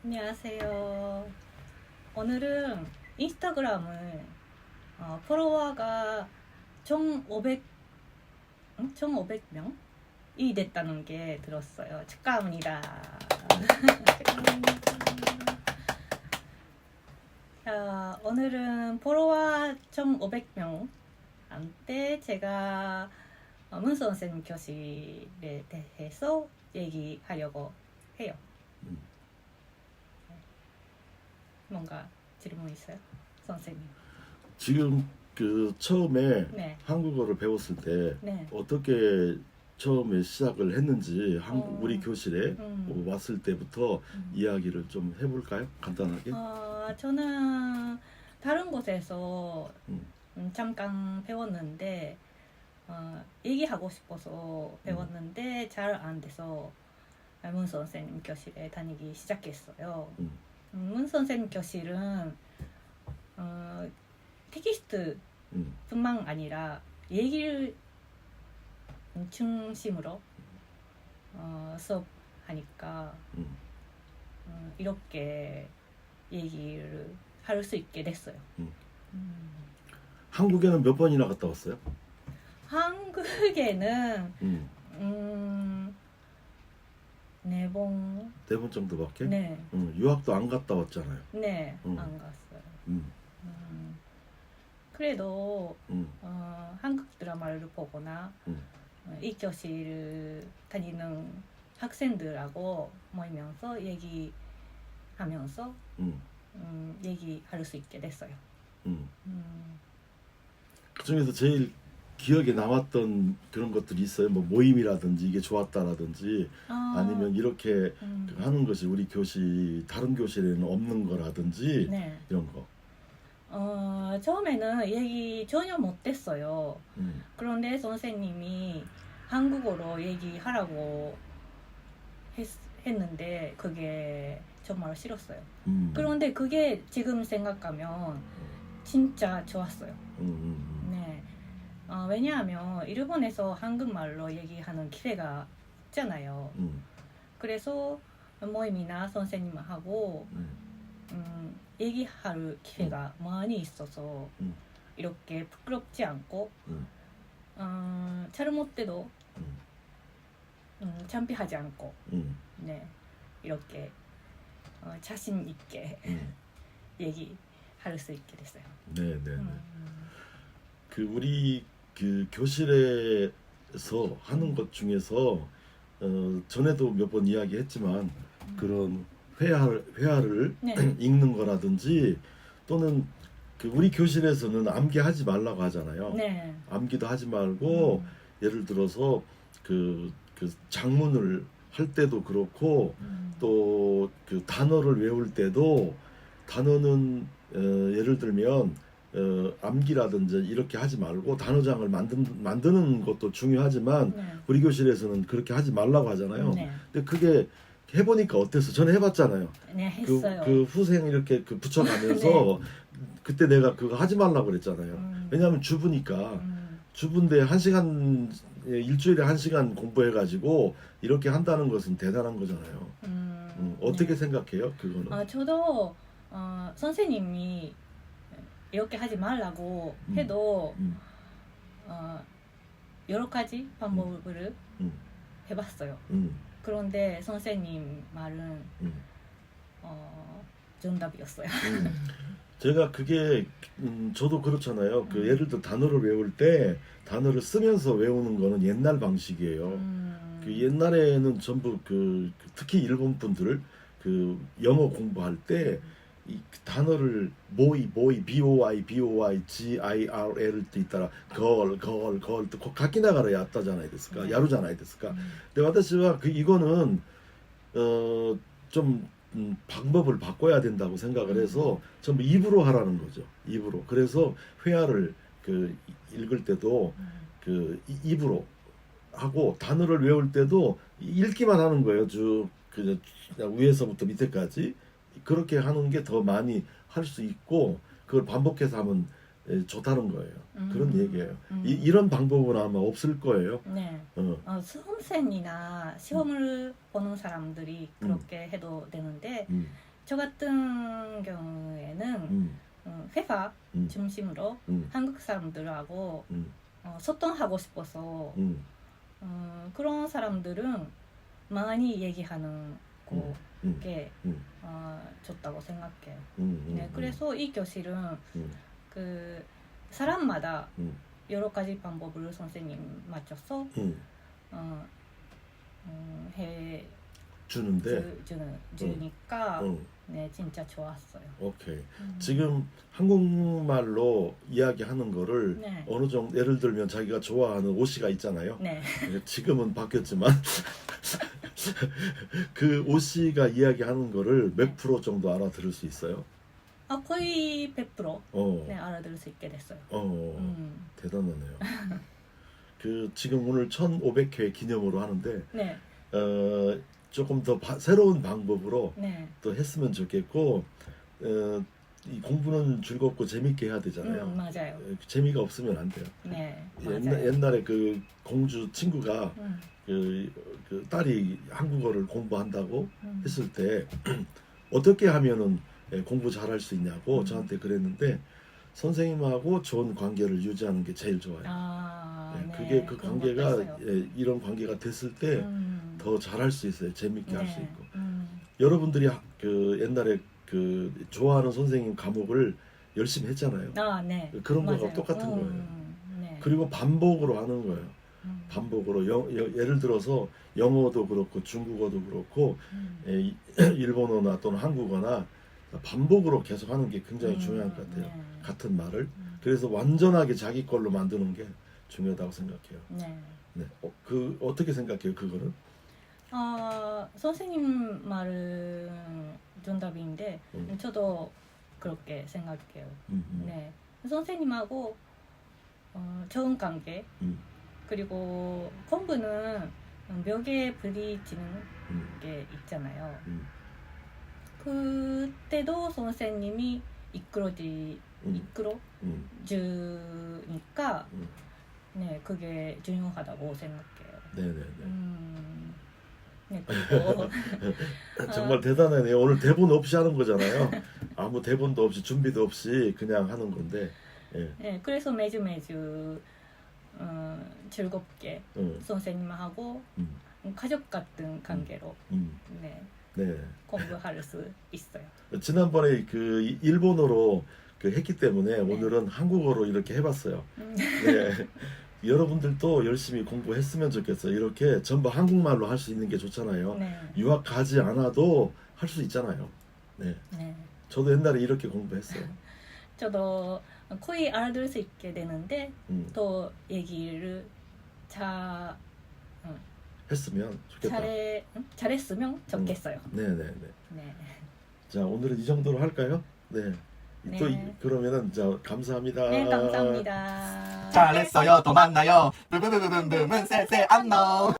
안녕하세요. 오늘은 인스타그램을 팔로워가 1,500명이 됐다는 게 들었어요. 축하합니다. 자, 오늘은 팔로워 1,500명한테 제가 문수 선생님 교실에 대해서 얘기하려고 해요. 뭔가 질문 있어요? 선생님. 지금 처음에 네. 한국어를 배웠을 때 네. 어떻게 처음에 시작을 했는지 우리 교실에 음. 왔을 때부터 이야기를 좀 해볼까요? 간단하게. 저는 다른 곳에서 음. 잠깐 배웠는데 얘기하고 싶어서 배웠는데 잘 안 돼서 문 선생님 교실에 다니기 시작했어요. 문 선생님 교실은 텍스트뿐만 아니라 얘기를 중심으로 수업하니까 이렇게 얘기를 할 수 있게 됐어요. 한국에는 몇 번이나 갔다 왔어요? 한국에는 4번. 4번 정도밖에? 네. 유학도 안 갔다 왔잖아요. 네, 안 갔어요. 그래도 한국 드라마를 보거나 이 교실을 다니는 학생들하고 모이면서 얘기하면서 얘기할 수 있게 됐어요. 그 중에서 제일 기억에 남았던 그런 것들이 있어요? 뭐 모임이라든지 이게 좋았다라든지 아니면 이렇게 하는 것이 우리 교실 다른 교실에는 없는 거라든지 네. 이런 거. 처음에는 얘기 전혀 못했어요. 그런데 선생님이 한국어로 얘기하라고 했는데 그게 정말 싫었어요. 그런데 그게 지금 생각하면 진짜 좋았어요. 네. 왜냐하면 일본에서 한국말로 얘기하는 기회가 없잖아요. 그래서 모임이나 선생님하고 얘기할 기회가 많이 있어서 이렇게 부끄럽지 않고 잘못돼도 창피하지 않고 네, 이렇게 자신 있게 얘기할 수 있게 됐어요. 네네. 그 우리 그 교실에서 하는 것 중에서 전에도 몇 번 이야기했지만 그런 회화를 네. 읽는 거라든지 또는 그 우리 교실에서는 암기하지 말라고 하잖아요. 네. 암기도 하지 말고 예를 들어서 그 장문을 할 때도 그렇고 또 그 단어를 외울 때도 단어는 예를 들면 암기라든지 이렇게 하지 말고 단어장을 만드는 것도 중요하지만 네. 우리 교실에서는 그렇게 하지 말라고 하잖아요. 네. 근데 그게 해보니까 어땠어? 저는 해봤잖아요. 네, 했어요. 그 후생 이렇게 붙여가면서 그때 내가 그거 하지 말라고 그랬잖아요. 왜냐하면 주부니까 주부인데 1시간 일주일에 1시간 공부해가지고 이렇게 한다는 것은 대단한 거잖아요. 어떻게 네. 생각해요? 그거는? 저도 선생님이 이렇게 하지 말라고 해도 여러 가지 방법을 해봤어요. 그런데 선생님 말은 정답이었어요. 제가 그게 저도 그렇잖아요. 그 예를 들어 단어를 외울 때 단어를 쓰면서 외우는 거는 옛날 방식이에요. 그 옛날에는 전부 특히 일본 분들 그 영어 공부할 때 이 단어를 모이 BOI GIRLって言ったらゴールとこう書きながらやったじゃないですか。やるじゃないですか。で私は이거는 좀 방법을 바꿔야 된다고 생각을 해서 전부 입으로 하라는 거죠. 입으로. 그래서 회화를 읽을 때도 입으로 하고 단어를 외울 때도 읽기만 하는 거예요. 쭉 그냥 위에서부터 밑에까지 그렇게 하는 게 더 많이 할 수 있고 그걸 반복해서 하면 좋다는 거예요. 그런 얘기예요. 이런 방법은 아마 없을 거예요. 네. 수험생이나 시험을 보는 사람들이 그렇게 해도 되는데 저 같은 경우에는 회사 중심으로 한국 사람들하고 소통하고 싶어서 그런 사람들은 많이 얘기하는 게 좋다고 생각해요. 네, 그래서 이 교실은 그 사람마다 여러 가지 방법을 선생님 맞춰서 해 주니까 네, 진짜 좋았어요. 오케이. 지금 한국말로 이야기하는 거를 네. 어느 정도 예를 들면 자기가 좋아하는 오씨가 있잖아요. 네. 지금은 바뀌었지만 그 오씨가 이야기하는 거를 몇 프로 정도 알아들을 수 있어요? 거의 100% 네, 알아들을 수 있게 됐어요. 대단하네요. 그 지금 오늘 1500회 기념으로 하는데 네. 조금 더 새로운 방법으로 네. 또 했으면 좋겠고 이 공부는 즐겁고 재밌게 해야 되잖아요. 맞아요. 재미가 없으면 안 돼요. 네, 맞아요. 옛날에 그 공주 친구가 그 딸이 한국어를 공부한다고 했을 때 어떻게 하면은 공부 잘할 수 있냐고 저한테 그랬는데 선생님하고 좋은 관계를 유지하는 게 제일 좋아요. 네. 그게 그 관계가 이런 관계가 됐을 때 더 잘할 수 있어요. 재밌게 할 수 있고. 여러분들이 그 옛날에 그 좋아하는 선생님 과목을 열심히 했잖아요. 네. 그런 거가 맞아요. 똑같은 거예요. 네. 그리고 반복으로 하는 거예요. 반복으로 예를 들어서 영어도 그렇고 중국어도 그렇고 일본어나 또는 한국어나 반복으로 계속 하는 게 굉장히 중요한 것 같아요. 같은 말을. 그래서 완전하게 자기 걸로 만드는 게 중요하다고 생각해요. 네. 그 어떻게 생각해요, 그거는? 선생님 말은 정답인데 저도 그렇게 생각해요. 네. 선생님하고 좋은 관계 그리고 공부는 벽에 부딪히는 게 있잖아요. 그때도 선생님이 이끌어 주니까 네, 그게 중요하다고 생각해요. 네네네. 네, 그리고 정말 대단하네요. 오늘 대본 없이 하는 거잖아요. 아무 대본도 없이 준비도 없이 그냥 하는 건데. 네, 그래서 매주 즐겁게 선생님하고 가족 같은 관계로 네, 공부할 수 있어요. 지난번에 그 일본어로 했기 때문에 오늘은 한국어로 이렇게 해봤어요. 네. 여러분들도 열심히 공부했으면 좋겠어요. 이렇게 전부 한국말로 할 수 있는 게 좋잖아요. 네. 유학 가지 않아도 할 수 있잖아요. 네. 저도 옛날에 이렇게 공부했어요. 저도 거의 알아들을 수 있게 되는데 또 얘기를 했으면 좋겠다. 잘했으면 좋겠어요. 네네네. 네. 자, 오늘은 이 정도로 할까요? 네. 네. 또 그러면은 감사합니다. 네, 감사합니다. 잘했어요. 또 만나요. 부부부부부부문 쎄쎄 안녕.